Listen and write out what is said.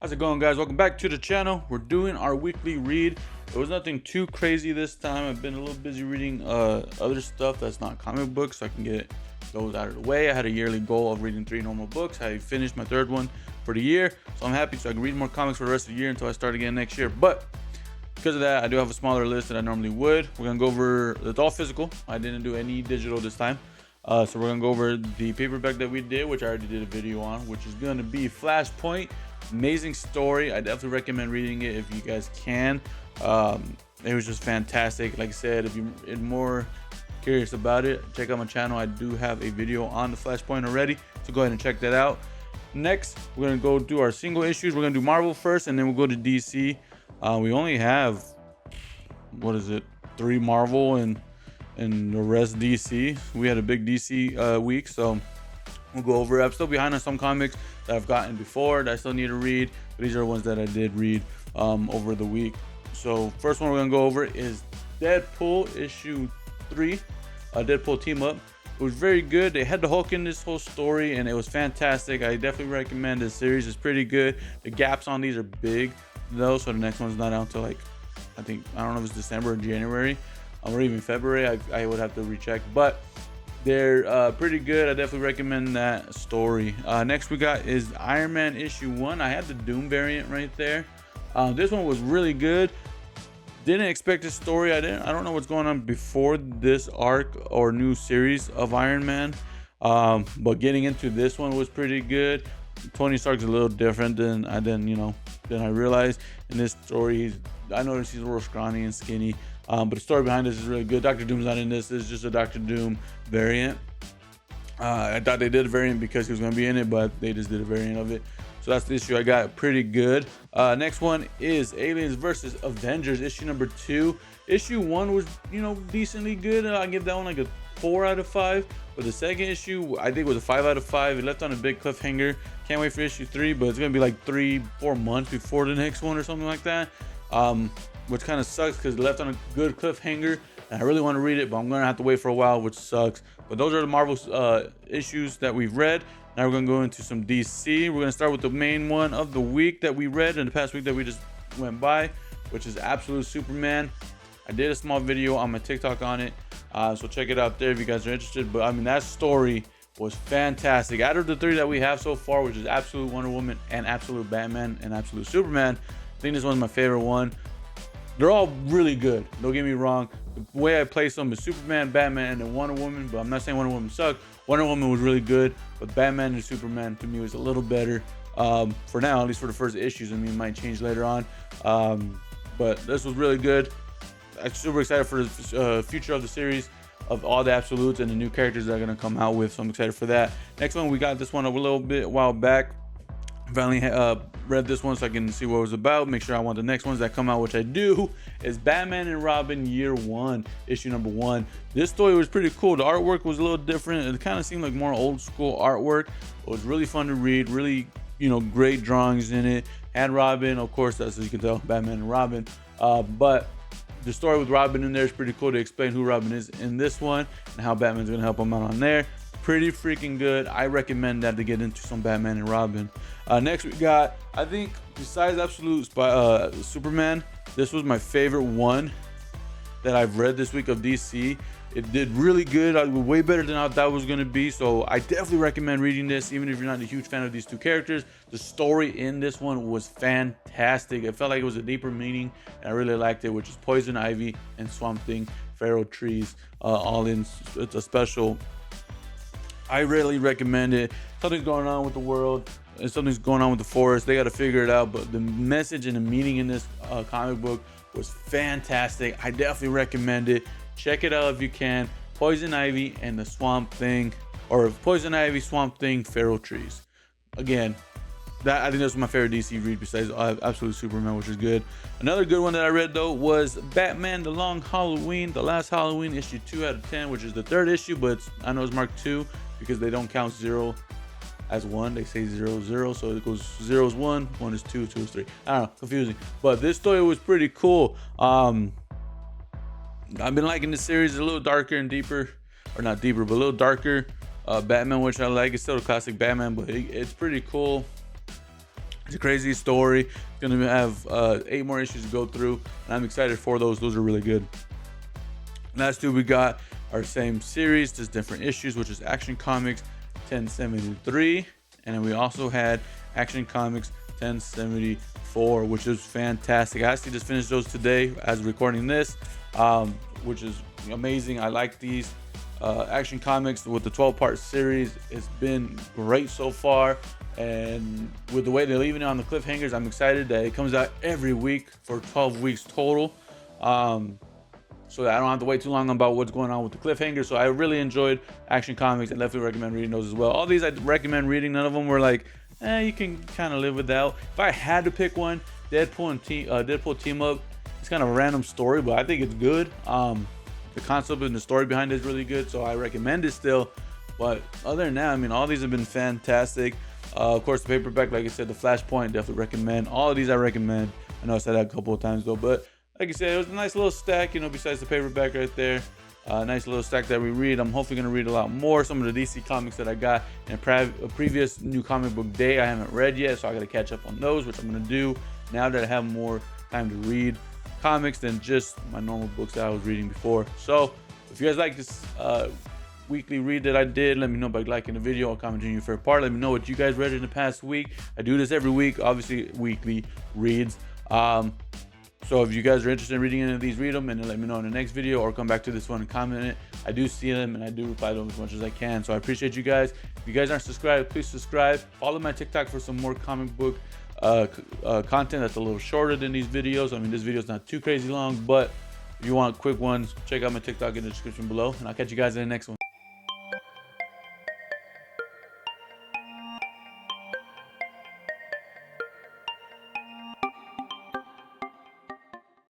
How's it going, guys? Welcome back to the channel. We're doing our weekly read. It was nothing too crazy this time. I've been a little busy reading other stuff that's not comic books, so I can get those out of the way. I had a yearly goal of reading 3 normal books. I finished my 3rd one for the year, so I'm happy so I can read more comics for the rest of the year until I start again next year. But because of that, I do have a smaller list than I normally would. We're gonna go over, it's all physical. I didn't do any digital this time. So we're gonna go over the paperback that we did, which I already did a video on, which is gonna be Flashpoint. Amazing story. I definitely recommend reading it if you guys can. It was just fantastic. Like I said, if you're more curious about it, check out my channel. I do have a video on the Flashpoint already, so go ahead and check that out. Next, we're gonna go do our single issues. We're gonna do Marvel first, and then we'll go to DC. We only have, what is it, 3 Marvel and the rest DC. We had a big DC week, so we'll go over it. I'm still behind on some comics that I've gotten before that I still need to read, but these are ones that I did read over the week. So first one we're gonna go over is Deadpool issue 3, Deadpool team up. It was very good. They had the Hulk in this whole story, and it was fantastic. I definitely recommend this series. It's pretty good. The gaps on these are big though, so the next one's not out until, like, I don't know if it's December or January, or even February. I would have to recheck, but they're pretty good. I definitely recommend that story. Next we got is Iron Man issue 1. I had the Doom variant right there. This one was really good. Didn't expect this story. I don't know what's going on before this arc or new series of Iron Man, but getting into this one was pretty good. Tony Stark's a little different than I realized. In this story, I noticed he's a little scrawny and skinny. But the story behind this is really good. Dr. Doom's not in this. This is just a Dr. Doom variant. I thought they did a variant because he was going to be in it, but they just did a variant of it. So that's the issue I got. Pretty good. Next one is Aliens vs. Avengers, issue number 2. Issue 1 was, decently good. I give that one like a 4 out of 5. But the second issue, I think, was a 5 out of 5. It left on a big cliffhanger. Can't wait for issue 3, but it's going to be like 3-4 months before the next one or something like that. Which kind of sucks because it left on a good cliffhanger, and I really want to read it, but I'm gonna have to wait for a while, which sucks. But those are the Marvel issues that we've read. Now we're gonna go into some DC. We're gonna start with the main one of the week that we read in the past week that we just went by, which is Absolute Superman. I did a small video on my TikTok on it, so check it out there if you guys are interested. But I mean, that story was fantastic. Out of the 3 that we have so far, which is Absolute Wonder Woman and Absolute Batman and Absolute Superman, I think this one's my favorite one. They're all really good, don't get me wrong. The way I place them is Superman, Batman, and then Wonder Woman, but I'm not saying Wonder Woman sucked. Wonder Woman was really good, but Batman and Superman to me was a little better for now, at least for the first issues. I mean, it might change later on, but this was really good. I'm super excited for the future of the series, of all the Absolutes and the new characters that are going to come out with, so I'm excited for that. Next one, we got this one a while back. Finally read this one so I can see what it was about, make sure I want the next ones that come out, which I do, is Batman and Robin Year 1, issue number 1. This story was pretty cool. The artwork was a little different. It kind of seemed like more old school artwork. It was really fun to read, really, great drawings in it. And Robin, of course, as you can tell, Batman and Robin. But the story with Robin in there is pretty cool to explain who Robin is in this one and how Batman's gonna help him out on there. Pretty freaking good. I recommend that to get into some Batman and Robin. Next we got, I think besides Absolute Superman, this was my favorite one that I've read this week of DC. It did really good, way better than I thought it was going to be, so I definitely recommend reading this even if you're not a huge fan of these 2 characters. The story in this one was fantastic. It felt like it was a deeper meaning, and I really liked it, which is Poison Ivy and Swamp Thing, Feral Trees, all in. It's a special. I really recommend it. Something's going on with the world, and something's going on with the forest. They got to figure it out, but the message and the meaning in this comic book was fantastic. I definitely recommend it. Check it out if you can. Poison Ivy and the Swamp Thing, or Poison Ivy, Swamp Thing, Feral Trees. Again, I think that's my favorite DC read besides Absolute Superman, which is good. Another good one that I read though was Batman: The Long Halloween, The Last Halloween, issue 2 out of 10, which is the 3rd issue, but I know it's marked 2 because they don't count 0 as 1. They say 0, 0, so it goes 0 is 1, 1 is 2, 2 is 3. I don't know, confusing. But this story was pretty cool. I've been liking this series. It's a little darker and deeper, or not deeper, but a little darker. Batman, which I like. It's still a classic Batman, but it's pretty cool. It's a crazy story. It's gonna have 8 more issues to go through, and I'm excited for those. Those are really good. Last two, we got our same series, just different issues, which is Action Comics 1073, and then we also had Action Comics 1074, which is fantastic. I actually just finished those today as recording this, which is amazing. I like these Action Comics with the 12-part series. It's been great so far, and with the way they're leaving it on the cliffhangers, I'm excited that it comes out every week for 12 weeks total, so that I don't have to wait too long about what's going on with the cliffhanger. So I really enjoyed Action Comics and definitely recommend reading those as well. All these I recommend reading. None of them were like, you can kind of live without. If I had to pick one, Deadpool and Deadpool team up. It's kind of a random story, but I think it's good. The concept and the story behind it is really good, so I recommend it still. But other than that, I mean, all these have been fantastic. Of course, the paperback, like I said, the Flashpoint, definitely recommend. All of these I recommend. I know I said that a couple of times though, but like I said, it was a nice little stack, you know, besides the paperback right there. Nice little stack that we read. I'm hopefully going to read a lot more. Some of the DC comics that I got in a previous new comic book day I haven't read yet, so I got to catch up on those, which I'm going to do now that I have more time to read comics than just my normal books that I was reading before. So if you guys like this weekly read that I did, let me know by liking the video or commenting your favorite part. Let me know what you guys read in the past week. I do this every week, obviously weekly reads. So if you guys are interested in reading any of these, read them and then let me know in the next video, or come back to this one and comment it. I do see them and I do reply to them as much as I can. So I appreciate you guys. If you guys aren't subscribed, please subscribe. Follow my TikTok for some more comic book content that's a little shorter than these videos. I mean, this video is not too crazy long, but if you want quick ones, check out my TikTok in the description below, and I'll catch you guys in the next one.